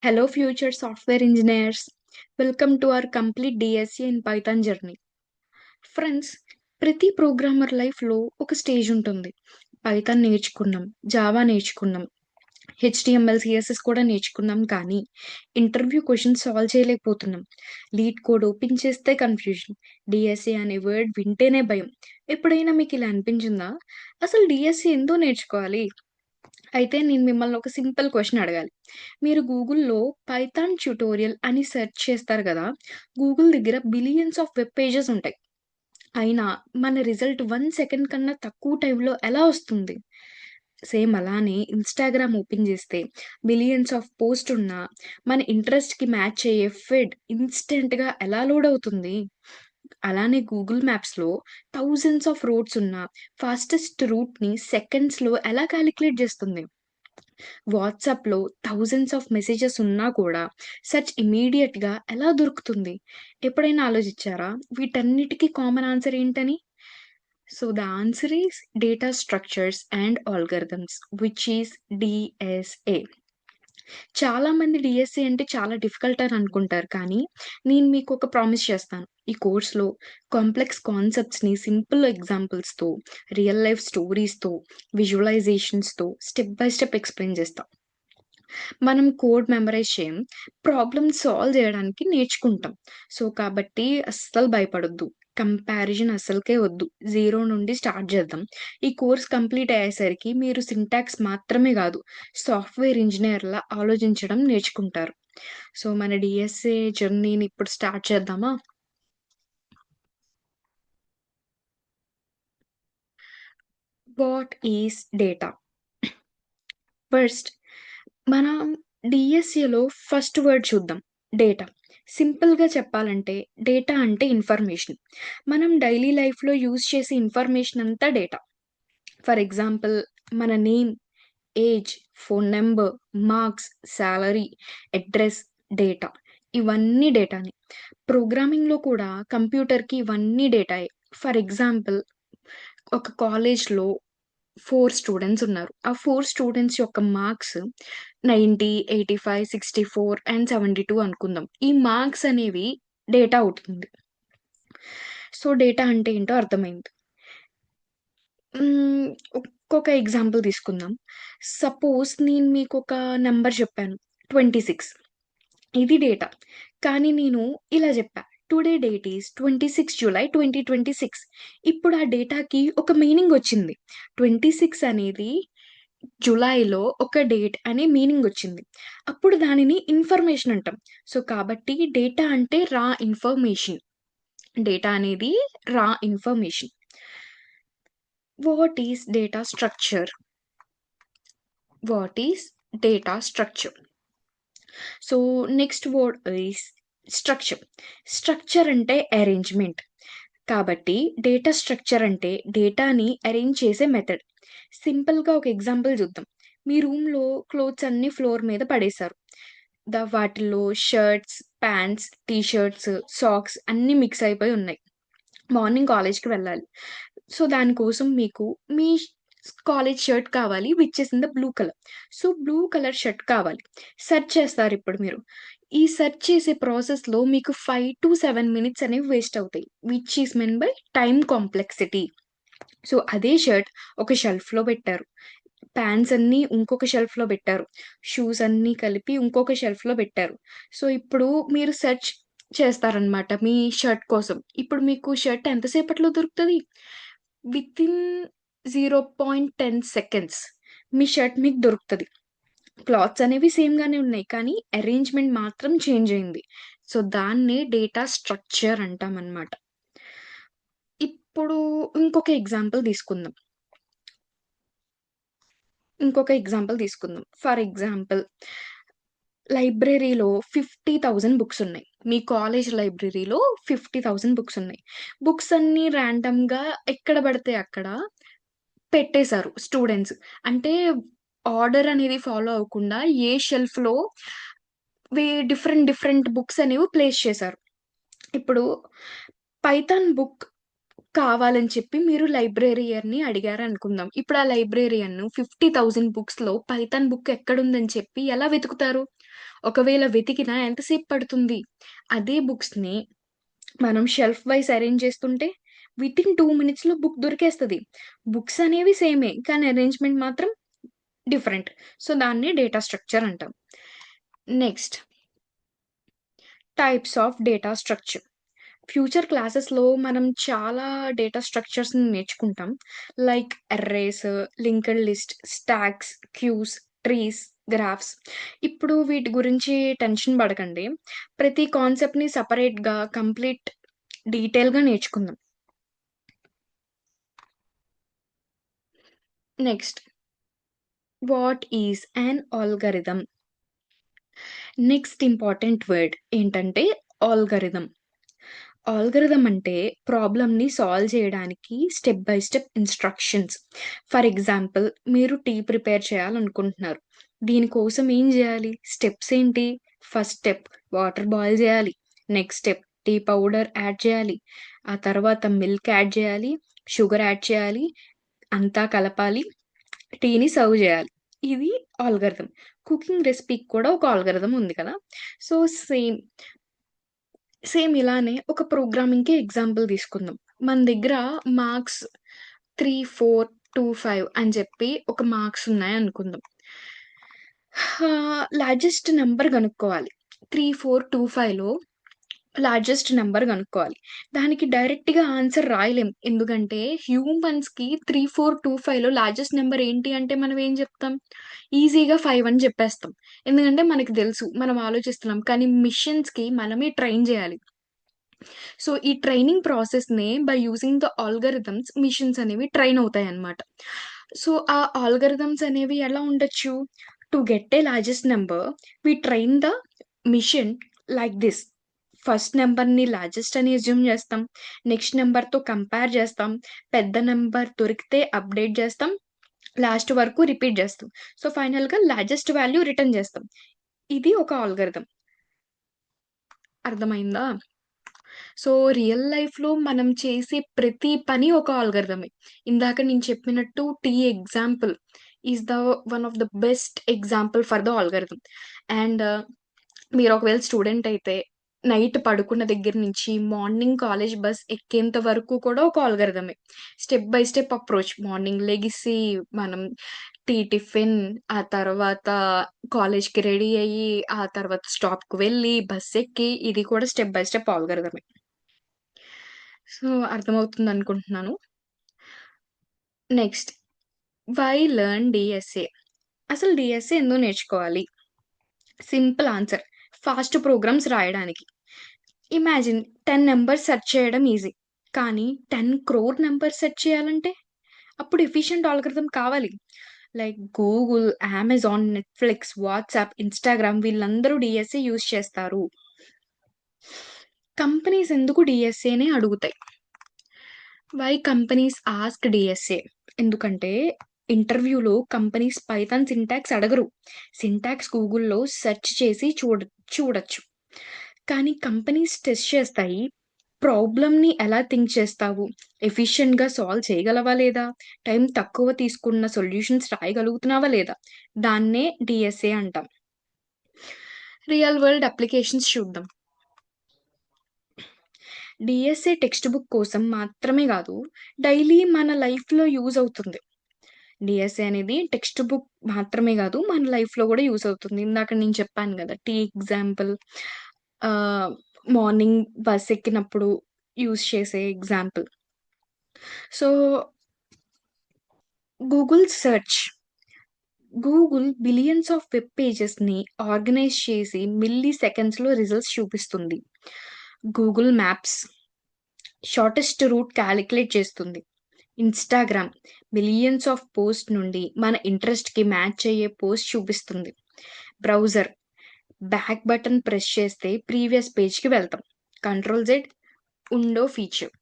Hello, future software engineers. Welcome to our complete DSC in Python journey. Friends, ప్రతి programmer లైఫ్‌లో ఒక stage ఉంటుంది. Python నేర్చుకున్నాం, Java నేర్చుకున్నాం, హెచ్‌టీఎంఎల్, సీఎస్ఎస్ కూడా నేర్చుకున్నాం. కానీ ఇంటర్వ్యూ క్వెషన్స్ సాల్వ్ చేయలేకపోతున్నాం. లీడ్ కోడ్ ఓపెన్ చేస్తే కన్‌ఫ్యూజన్. డీఎస్ఏ అనే వర్డ్ వింటేనే భయం. ఎప్పుడైనా మీకు ఇలా అనిపించిందా? అసలు డీఎస్ఏ ఎందుకు నేర్చుకోవాలి? అయితే నేను మిమ్మల్ని ఒక సింపుల్ క్వెషన్ అడగాలి. మీరు గూగుల్‌లో పైథాన్ ట్యుటోరియల్ అని సెర్చ్ చేస్తారు గదా! గూగుల్ దగ్గర బిలియన్స్ ఆఫ్ వెబ్ పేజెస్ ఉంటాయి. అయినా మన రిజల్ట్ 1 సెకండ్ కన్నా తక్కువ టైంలో ఎలా వస్తుంది? సేమ్ అలానే ఇన్‌స్టాగ్రామ్ ఓపెన్ చేస్తే బిలియన్స్ ఆఫ్ పోస్ట్ ఉన్నా మన ఇంట్రెస్ట్‌కి మ్యాచ్ అయ్యే ఫీడ్ ఇన్‌స్టంట్‌గా ఎలా లోడ్ అవుతుంది? అలానే గూగుల్ మ్యాప్స్‌లో థౌసండ్స్ ఆఫ్ రోడ్స్ ఉన్నా ఫాస్టెస్ట్ రూట్‌ని సెకండ్స్‌లో ఎలా కాలిక్యులేట్ చేస్తుంది? వాట్సాప్‌లో థౌసండ్స్ ఆఫ్ మెసేజెస్ ఉన్నా కూడా సెర్చ్ ఇమ్మీడియేట్‌గా ఎలా దొరుకుతుంది? ఎప్పుడైనా ఆలోచించారా? వీటన్నిటికి కామన్ ఆన్సర్ ఏంటని? So, the answer is data structures and algorithms which is DSA. చాలామంది డీఎస్సీ అంటే చాలా డిఫికల్ట్ అని అనుకుంటారు. కానీ నేను మీకు ఒక ప్రామిస్ చేస్తాను. ఈ కోర్స్‌లో కాంప్లెక్స్ కాన్సెప్ట్స్‌ని సింపుల్ ఎగ్జాంపుల్స్‌తో, రియల్ లైఫ్ స్టోరీస్‌తో, విజువలైజేషన్స్‌తో స్టెప్ బై స్టెప్ ఎక్స్‌ప్లెయిన్ చేస్తా. మనం కోడ్ మెమరైజ్ చేయం. ప్రాబ్లమ్ సాల్వ్ జేయడానికి నేర్చుకుంటాం. సో, కాబట్టి అస్సలు భయపడొద్దు. కంపారిజన్ అస్సలకే వద్దు. జీరో నుండి స్టార్ట్ చేద్దాం. ఈ కోర్స్ కంప్లీట్ అయ్యేసరికి మీరు సింటాక్స్ మాత్రమే గాదు, సాఫ్ట్‌వేర్ ఇంజినీర్‌లా ఆలోచించడం నేర్చుకుంటారు. సో, మన డీఎస్ఏ జర్నీని ఇప్పుడు స్టార్ట్ చేద్దామా? What is data? ఫస్ట్ మనం డీఎస్ఏలో ఫస్ట్ వర్డ్ చూద్దాం. డేటా. సింపుల్‌గా చెప్పాలంటే డేటా అంటే ఇన్ఫర్మేషన్. మనం డైలీ లైఫ్‌లో యూజ్ చేసే ఇన్ఫర్మేషన్ అంతా డేటా. ఫర్ ఎగ్జాంపుల్ మన name, age, phone number, marks, salary, address, data. ఇవన్నీ డేటానే. ప్రోగ్రామింగ్‌లో కూడా కంప్యూటర్‌కి ఇవన్నీ డేటాయే. ఫర్ ఎగ్జాంపుల్ ఒక కాలేజ్‌లో 4 స్టూడెంట్స్ ఉన్నారు. ఆ 4 స్టూడెంట్స్ యొక్క మార్క్స్ 90, 85, 64 అండ్ 72 అనుకుందాం. ఈ మార్క్స్ అనేవి డేటా అవుతుంది. సో, డేటా అంటే ఏంటో అర్థమైంది. హ్మ్. ఒక్కొక్క ఎగ్జాంపుల్ తీసుకుందాం. సపోజ్ నేను మీకొక నంబర్ చెప్పాను, 26. ఇది డేటా. కానీ నేను ఇలా జెప్పా. Today date is 26 July 2026. ఇప్పుడు ఆ డేటాకి ఒక మీనింగొచ్చింది. 26 అనేది జులైలో ఒక డేట్ అనే మీనింగొచ్చింది. అప్పుడు దానిని ఇన్ఫర్మేషన్ అంటాం. సో, కాబట్టి డేటా అంటే రా ఇన్ఫర్మేషన్. డేటా అనేది రా information. What is data structure? What is data structure? So, next word is structure. Structure అంటే అరేంజ్‌మెంట్. కాబట్టి డేటా స్ట్రక్చర్ అంటే డేటాని అరేంజ్ చేసే మెథడ్. సింపుల్‌గా ఒక ఎగ్జాంపుల్ చూద్దాం. మీ రూమ్‌లో క్లోత్స్ అన్నీ ఫ్లోర్ మీద పడేశారు. వాటిల్లో shirts, pants, T shirts, socks అన్నీ మిక్స్ అయిపోయి ఉన్నాయి. మార్నింగ్ కాలేజ్‌కి వెళ్ళాలి. సో, దానికోసం మీకు మీ కాలేజ్ షర్ట్ కావాలి which is in the blue colour. So, blue colour shirt కావాలి. సెర్చ్ చేస్తారిప్పుడు మీరు. ఈ సెర్చ్ చేసే ప్రాసెస్‌లో మీకు 5-7 మినిట్స్ అనేవి వేస్ట్ అవుతాయి. Which is mean by time complexity. So, అదే షర్ట్ ఒక షెల్ఫ్‌లో పెట్టారు. పాంట్స్ అన్నీ ఇంకొక షెల్ఫ్‌లో పెట్టారు. షూస్ అన్నీ కలిపి ఇంకొక షెల్ఫ్‌లో పెట్టారు. సో, ఇప్పుడు మీరు సెర్చ్ చేస్తారనమాట మీ షర్ట్ కోసం. ఇప్పుడు మీకు షర్ట్ ఎంత సేపట్లో దొరుకుతది? వితిన్ 0.10 సెకండ్స్ మీ షర్ట్ మీకు దొరుకుతది. క్లాత్స్ అనేవి సేమ్ గానే ఉన్నాయి. కానీ అరేంజ్‌మెంట్ మాత్రం చేంజ్ అయింది. సో, దాన్నే డేటా స్ట్రక్చర్ అంటామనమాట. ఇప్పుడు ఇంకొక ఎగ్జాంపుల్ తీసుకుందాం. ఫర్ ఎగ్జాంపుల్ లైబ్రరీలో 50,000 బుక్స్ ఉన్నాయి. మీ కాలేజ్ లైబ్రరీలో 50,000 బుక్స్ ఉన్నాయి. బుక్స్ అన్నీ రాండమ్‌గా ఎక్కడ పడితే అక్కడ పెట్టేశారు స్టూడెంట్స్. అంటే ఆర్డర్ అనేది ఫాలో అవ్వకుండా ఏ షెల్ఫ్‌లో డిఫరెంట్ డిఫరెంట్ బుక్స్ అనేవి ప్లేస్ చేశారు. ఇప్పుడు పైథాన్ బుక్ కావాలని చెప్పి మీరు లైబ్రేరియన్‌ని అడిగారనుకుందాం. ఇప్పుడు ఆ లైబ్రేరియన్ 50,000 బుక్స్‌లో పైథాన్ బుక్ ఎక్కడుందని చెప్పి ఎలా వెతుకుతారు? ఒకవేళ వెతికినా ఎంతసేపు పడుతుంది? అదే బుక్స్‌ని మనం షెల్ఫ్ వైస్ అరేంజ్ చేస్తుంటే వితిన్ 2 మినిట్స్‌లో బుక్ దొరికేస్తది. బుక్స్ అనేవి సేమే. కానీ అరేంజ్‌మెంట్ మాత్రం డిఫరెంట్. సో, దాన్ని డేటా స్ట్రక్చర్ అంటాం. Next types of data structure. Future క్లాసెస్‌లో మనం చాలా డేటా స్ట్రక్చర్స్‌ని నేర్చుకుంటాం. Like arrays, linked list, stacks, queues, trees, graphs. ఇప్పుడు వీటి గురించి టెన్షన్ పడకండి. ప్రతి కాన్సెప్ట్‌ని సెపరేట్‌గా కంప్లీట్ డీటెయిల్‌గా నేర్చుకుందాం. Next what is an algorithm? Next important word ఏంటంటే ఆల్గారిథమ్. ఆల్గరిథం అంటే ప్రాబ్లమ్‌ని సాల్వ్ చేయడానికి step by step instructions. For example మీరు టీ ప్రిపేర్ చేయాలనుకుంటున్నారు. దీనికోసం ఏం జేయాలి? స్టెప్స్ ఏంటి? ఫస్ట్ స్టెప్ వాటర్ బాయిల్ జేయాలి. Next step tea powder add చేయాలి. ఆ తర్వాత మిల్క్ యాడ్ చేయాలి. షుగర్ యాడ్ చేయాలి. అంతా కలపాలి. టీని సర్వ్ జేయాలి. ఇది ఆల్గరిథం. కుకింగ్ రెసిపీకి కూడా ఒక ఆల్గరిథం ఉంది కదా! సో, సేమ్ సేమ్ ఇలానే ఒక ప్రోగ్రామింగ్‌కి ఎగ్జాంపుల్ తీసుకుందాం. మన దగ్గర మార్క్స్ 3, 4, 2, 5 అని చెప్పి ఒక మార్క్స్ ఉన్నాయనుకుందాం. లార్జెస్ట్ నంబర్ గనుక్కోవాలి. 3, 4, 2, 5లో లార్జెస్ట్ నంబర్ గనుక్కోవాలి. దానికి డైరెక్ట్‌గా ఆన్సర్ రాయలేం. ఎందుకంటే హ్యూమన్స్‌కి 3, 4, 2, 5లో లార్జెస్ట్ నంబర్ ఏంటి అంటే మనం ఏం చెప్తాం? ఈజీగా 5 అని చెప్పేస్తాం. ఎందుకంటే మనకు తెలుసు. మనం ఆలోచిస్తున్నాం. కానీ మిషన్స్‌కి మనమే ట్రైన్ చేయాలి. సో, ఈ ట్రైనింగ్ ప్రాసెస్‌నే by using the algorithms machines అనేవి ట్రైన్ అవుతాయన్నమాట. సో, ఆ ఆల్గారిథమ్స్ అనేవి ఎలా ఉండొచ్చు? To get a largest number we train the machine like this. First నంబర్‌ని లార్జెస్ట్ అని అస్యూమ్ చేస్తాం. నెక్స్ట్ నంబర్‌తో కంపేర్ చేస్తాం. పెద్ద నంబర్ దొరికితే అప్‌డేట్ చేస్తాం. లాస్ట్ వరకు రిపీట్ చేస్తాం. సో, ఫైనల్‌గా లార్జెస్ట్ వాల్యూ రిటర్న్ చేస్తాం. ఇది ఒక ఆల్గారిథమ్. అర్థమైందా? సో, రియల్ లైఫ్‌లో మనం చేసే ప్రతి పని ఒక ఆల్గారిథమే. ఇందాక నేను చెప్పినట్టు tea example is the one of the best example for the algorithm. And మీరు ఒకవేళ స్టూడెంట్ అయితే నైట్ పడుకున్న దగ్గర నుంచి మార్నింగ్ కాలేజ్ బస్ ఎక్కేంత వరకు కూడా ఒక ఆల్గారిథమే. Step by step approach. Morning లెగిసి మనం టిఫిన్, ఆ తర్వాత కాలేజ్‌కి రెడీ అయ్యి, ఆ తర్వాత స్టాప్‌కి వెళ్ళి, బస్ ఎక్కి ఇది కూడా స్టెప్ బై స్టెప్ ఆల్గారిథమే. సో, అర్థమవుతుందనుకుంటున్నాను. Next why learn DSA? అసలు డీఎస్ఏ ఎందుకు నేర్చుకోవాలి? Simple answer. ఫాస్ట్ ప్రోగ్రామ్స్ రాయడానికి. ఇమాజిన్ 10 నంబర్స్ సెర్చ్ చేయడం ఈజీ. కానీ 10 క్రోర్ నంబర్స్ సెర్చ్ చేయాలంటే అప్పుడు ఎఫిషియంట్ ఆల్గోరిథం కావాలి. Like Google, Amazon, Netflix, WhatsApp, Instagram వీళ్ళందరూ డీఎస్ఏ యూజ్ చేస్తారు. కంపెనీస్ ఎందుకు డీఎస్ఏనే అడుగుతాయి? Why companies ask DSA? ఎందుకంటే ఇంటర్వ్యూలో కంపెనీస్ పైథాన్ సింటాక్స్ అడగరు. సింటాక్స్ గూగుల్‌లో సెర్చ్ చేసి చూడొచ్చు. కానీ కంపెనీస్ టెస్ట్ చేస్తాయి. ప్రాబ్లమ్‌ని ఎలా థింక్ చేస్తావు? ఎఫిషియెంట్‌గా సాల్వ్ చేయగలవా లేదా? టైం తక్కువ తీసుకున్న సొల్యూషన్స్ రాయగలుగుతున్నావా లేదా? దాన్నే డీఎస్ఏ అంటాం. రియల్ వరల్డ్ అప్లికేషన్స్ చూద్దాం. డీఎస్ఏ టెక్స్ట్ బుక్ కోసం మాత్రమే గాదు, డైలీ మన లైఫ్‌లో యూజ్ అవుతుంది. డీఎస్ఏ అనేది టెక్స్ట్ బుక్ మాత్రమే గాదు, మన లైఫ్‌లో గూడా యూజ్ అవుతుంది. ఇందాక నేను చెప్పాను గదా! The example ah, morning bus ఎక్కినప్పుడు యూజ్ చేసే example. So, Google search. Google billions of web పేజెస్‌ని ఆర్గనైజ్ చేసి మిల్లీ సెకండ్స్‌లో రిజల్ట్స్ చూపిస్తుంది. Google maps shortest route calculate చేస్తుంది. ఇన్‌స్టాగ్రామ్ మిలియన్స్ ఆఫ్ పోస్ట్ నుండి మన ఇంట్రెస్ట్‌కి మ్యాచ్ అయ్యే పోస్ట్ చూపిస్తుంది. బ్రౌజర్ బ్యాక్ బటన్ ప్రెస్ చేస్తే ప్రీవియస్ పేజ్‌కి వెళ్తాం. Control Z undo feature.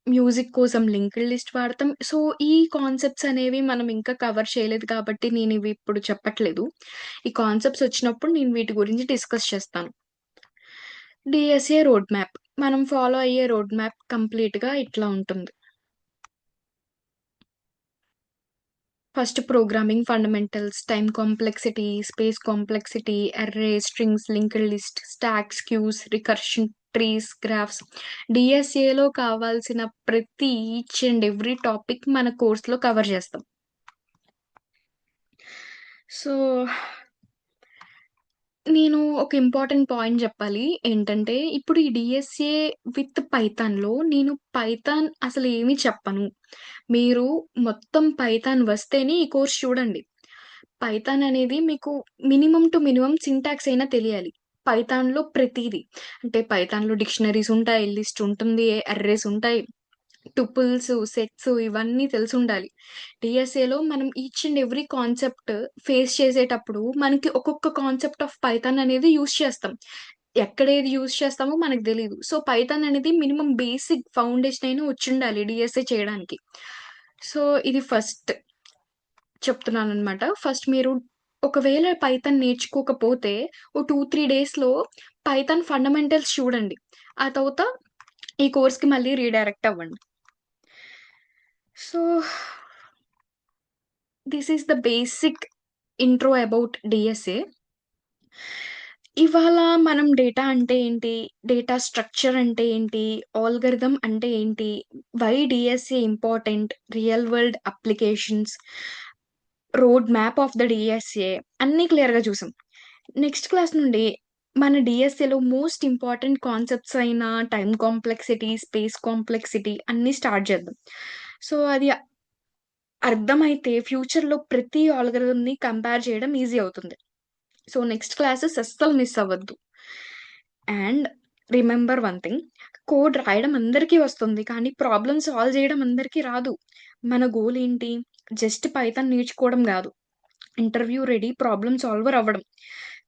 Music కోసం లింక్డ్ లిస్ట్ వాడతాం. సో, ఈ కాన్సెప్ట్స్ అనేవి మనం ఇంకా కవర్ చేయలేదు కాబట్టి నేనివి ఇప్పుడు చెప్పట్లేదు. ఈ కాన్సెప్ట్స్ వచ్చినప్పుడు నేను వీటి గురించి డిస్కస్ చేస్తాను. DSA road map. మనం ఫాలో అయ్యే రోడ్ మ్యాప్ కంప్లీట్‌గా ఇట్లా ఉంటుంది. First programming fundamentals, time complexity, space complexity, array, strings, linked list, stacks, queues, recursion, trees, graphs. డీఎస్ఏలో కావాల్సిన ప్రతి ఈచ్ అండ్ ఎవ్రీ టాపిక్ మన కోర్స్‌లో కవర్ చేస్తాం. సో, నేను ఒక ఇంపార్టెంట్ పాయింట్ జెప్పాలి. ఏంటంటే, ఇప్పుడు ఈ డీఎస్ఏ విత్ పైథాన్‌లో నేను పైథాన్ అసలేమి చెప్పను. మీరు మొత్తం పైథాన్ వస్తేనే ఈ కోర్స్ చూడండి. పైథాన్ అనేది మీకు మినిమమ్ టు మినిమమ్ సింటాక్స్ అయినా తెలియాలి. పైథాన్‌లో ప్రతీది. అంటే పైథాన్‌లో డిక్షనరీస్ ఉంటాయి, లిస్ట్ ఉంటుంది, అర్రేస్ ఉంటాయి. టుపుల్స్, సెట్స్ ఇవన్నీ తెలిసుండాలి. డీఎస్ఏలో మనం each and every concept face చేసేటప్పుడు మనకి ఒక్కొక్క కాన్సెప్ట్ ఆఫ్ పైథాన్ అనేది యూజ్ చేస్తాం. ఎక్కడ ఏది యూజ్ చేస్తామో మనకు తెలీదు. సో, పైథాన్ అనేది మినిమమ్ బేసిక్ ఫౌండేషన్ అయినా వచ్చుండాలి డీఎస్ఏ చేయడానికి. సో, ఇది ఫస్ట్ చెప్తున్నాననమాట. ఫస్ట్ మీరు ఒకవేళ పైథాన్ నేర్చుకోకపోతే ఓ 2, 3 డేస్‌లో పైథాన్ ఫండమెంటల్స్ చూడండి. ఆ తర్వాత ఈ కోర్స్‌కి మళ్ళీ రీడైరెక్ట్ అవ్వండి. So, this is the basic intro about DSA. ఇవాళ మనం డేటా అంటే ఏంటి? డేటా స్ట్రక్చర్ అంటే ఏంటి? ఆల్గోరిథం అంటే ఏంటి? Why DSA important? Real world applications, road map of the DSA అన్నీ క్లియర్‌గా చూసాం. నెక్స్ట్ క్లాస్ నుండి మన డీఎస్ఏలో మోస్ట్ ఇంపార్టెంట్ కాన్సెప్ట్స్ అయిన టైమ్ కాంప్లెక్సిటీ, స్పేస్ కాంప్లెక్సిటీ అన్నీ స్టార్ట్ చేద్దాం. సో, అది అర్థమైతే ఫ్యూచర్‌లో ప్రతి ఆల్గోరిథంని కంపేర్ చేయడం ఈజీ అవుతుంది. సో, నెక్స్ట్ క్లాసెస్ అస్సలు మిస్ అవ్వద్దు. And remember one thing, code రాయడం అందరికీ వస్తుంది. కానీ ప్రాబ్లమ్ సాల్వ్ చేయడం అందరికీ రాదు. మన గోల్ ఏంటి? జస్ట్ పైథాన్ నేర్చుకోవడం గాదు. ఇంటర్వ్యూ రెడీ ప్రాబ్లమ్ సాల్వర్ అవ్వడం.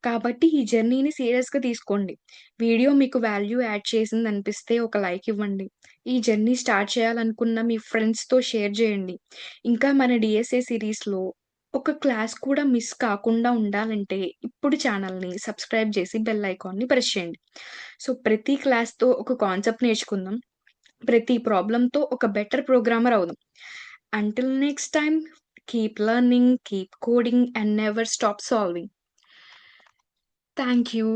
కాబట్టి ఈ జర్నీని సీరియస్‌గా తీసుకోండి. వీడియో మీకు వాల్యూ యాడ్ చేసిందనిపిస్తే ఒక లైక్ ఇవ్వండి. ఈ జర్నీ స్టార్ట్ చేయాలనుకున్న మీ ఫ్రెండ్స్‌తో షేర్ చేయండి. ఇంకా మన డీఎస్ఏ సీరీస్‌లో ఒక క్లాస్ కూడా మిస్ కాకుండా ఉండాలంటే ఇప్పుడు ఛానెల్‌ని సబ్స్క్రైబ్ చేసి బెల్ ఐకాన్‌ని ప్రెస్ చేయండి. సో, ప్రతి క్లాస్‌తో ఒక కాన్సెప్ట్ నేర్చుకుందాం. ప్రతి ప్రాబ్లమ్‌తో ఒక బెటర్ ప్రోగ్రామర్ అవుదాం. Until next time, keep learning, keep coding and never stop solving. Thank you.